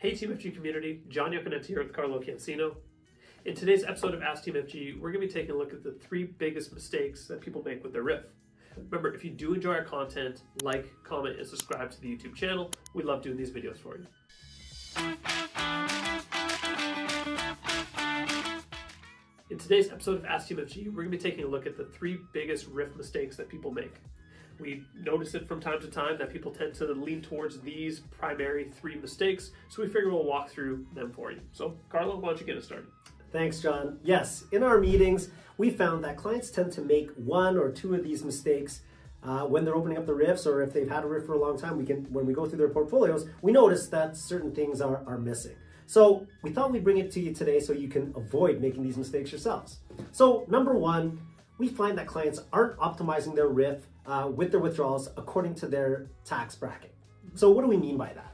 Hey Team FG community, John Yonge here with Carlo Cancino. In today's episode of Ask Team FG, we're going to be taking a look at the 3 biggest mistakes that people make with their RRIF. Remember, if you do enjoy our content, like, comment, and subscribe to the YouTube channel. We love doing these videos for you. In today's episode of Ask Team FG, we're going to be taking a look at the 3 biggest RRIF mistakes that people make. We notice it from time to time that people tend to lean towards these primary 3 mistakes, so we figure we'll walk through them for you. So, Carlo, why don't you get us started? Thanks, John. Yes, in our meetings, we found that clients tend to make 1 or 2 of these mistakes when they're opening up the RRIFs, or if they've had a RRIF for a long time. When we go through their portfolios, we notice that certain things are missing. So we thought we'd bring it to you today so you can avoid making these mistakes yourselves. So number 1, we find that clients aren't optimizing their RRIF with their withdrawals according to their tax bracket. So what do we mean by that?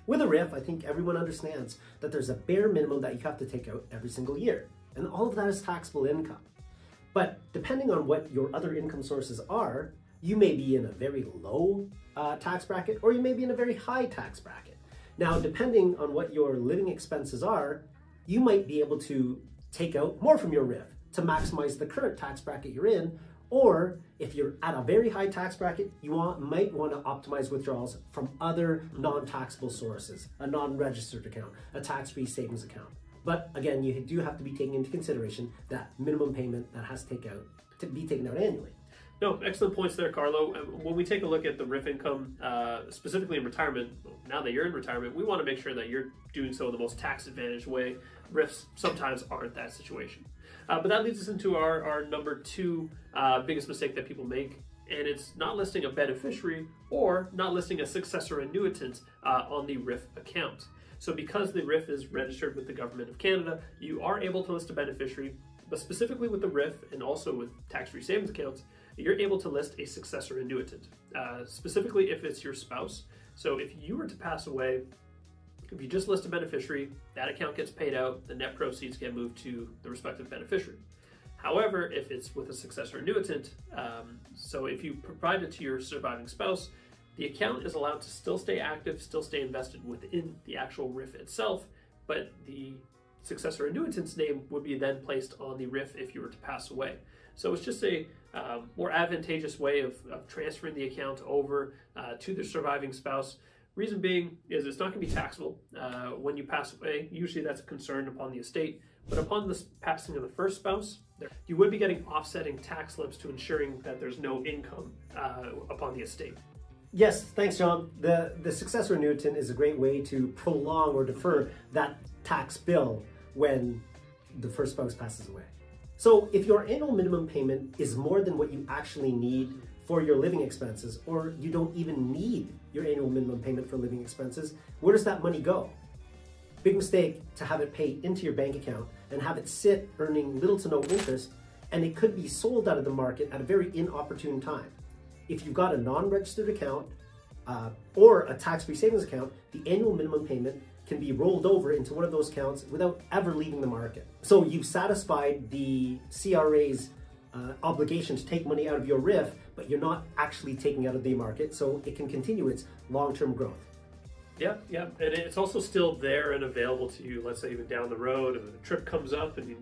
With a RRIF, I think everyone understands that there's a bare minimum that you have to take out every single year. And all of that is taxable income. But depending on what your other income sources are, you may be in a very low tax bracket, or you may be in a very high tax bracket. Now, depending on what your living expenses are, you might be able to take out more from your RRIF to maximize the current tax bracket you're in, or if you're at a very high tax bracket, you might want to optimize withdrawals from other non-taxable sources, a non-registered account, a tax-free savings account. But again, you do have to be taking into consideration that minimum payment that has to be taken out annually. No, excellent points there, Carlo. When we take a look at the RRIF income, specifically in retirement, now that you're in retirement, we want to make sure that you're doing so in the most tax-advantaged way. RRIFs sometimes aren't that situation. But that leads us into our number 2 biggest mistake that people make, and it's not listing a beneficiary or not listing a successor annuitant on the RRIF account. So because the RRIF is registered with the Government of Canada, you are able to list a beneficiary, but specifically with the RRIF and also with tax-free savings accounts, you're able to list a successor annuitant, specifically if it's your spouse. So if you were to pass away, if you just list a beneficiary, that account gets paid out, the net proceeds get moved to the respective beneficiary. However, if it's with a successor annuitant, so if you provide it to your surviving spouse, the account is allowed to still stay active, still stay invested within the actual RRIF itself, but the successor annuitant's name would be then placed on the RRIF if you were to pass away. So it's just a more advantageous way of transferring the account over to the surviving spouse. Reason being is it's not going to be taxable when you pass away. Usually that's a concern upon the estate, but upon the passing of the first spouse, you would be getting offsetting tax slips to ensuring that there's no income upon the estate. Yes, thanks, John. The successor annuitant is a great way to prolong or defer that tax bill when the first spouse passes away. So if your annual minimum payment is more than what you actually need for your living expenses, or you don't even need your annual minimum payment for living expenses, where does that money go? Big mistake to have it paid into your bank account and have it sit earning little to no interest, and it could be sold out of the market at a very inopportune time. If you've got a non-registered account or a tax-free savings account, the annual minimum payment can be rolled over into one of those accounts without ever leaving the market. So you've satisfied the CRA's obligation to take money out of your RRIF, but you're not actually taking out of the market, so it can continue its long-term growth. Yeah, and it's also still there and available to you. Let's say even down the road, if a trip comes up and you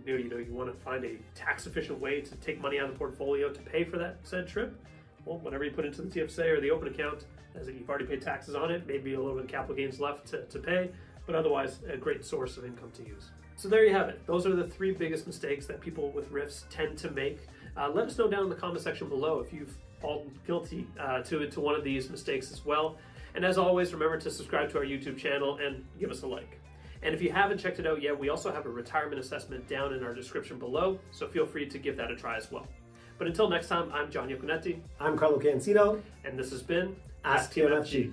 want to find a tax-efficient way to take money out of the portfolio to pay for that said trip. Well, whenever you put it into the TFSA or the open account, as you've already paid taxes on it, maybe a little bit of capital gains left to pay, but otherwise a great source of income to use. So there you have it. Those are the 3 biggest mistakes that people with RRIFs tend to make. Let us know down in the comment section below if you've fallen guilty to one of these mistakes as well. And as always, remember to subscribe to our YouTube channel and give us a like. And if you haven't checked it out yet, we also have a retirement assessment down in our description below, so feel free to give that a try as well. But until next time, I'm John Yonge. I'm Carlo Cancino. And this has been Ask Team FG.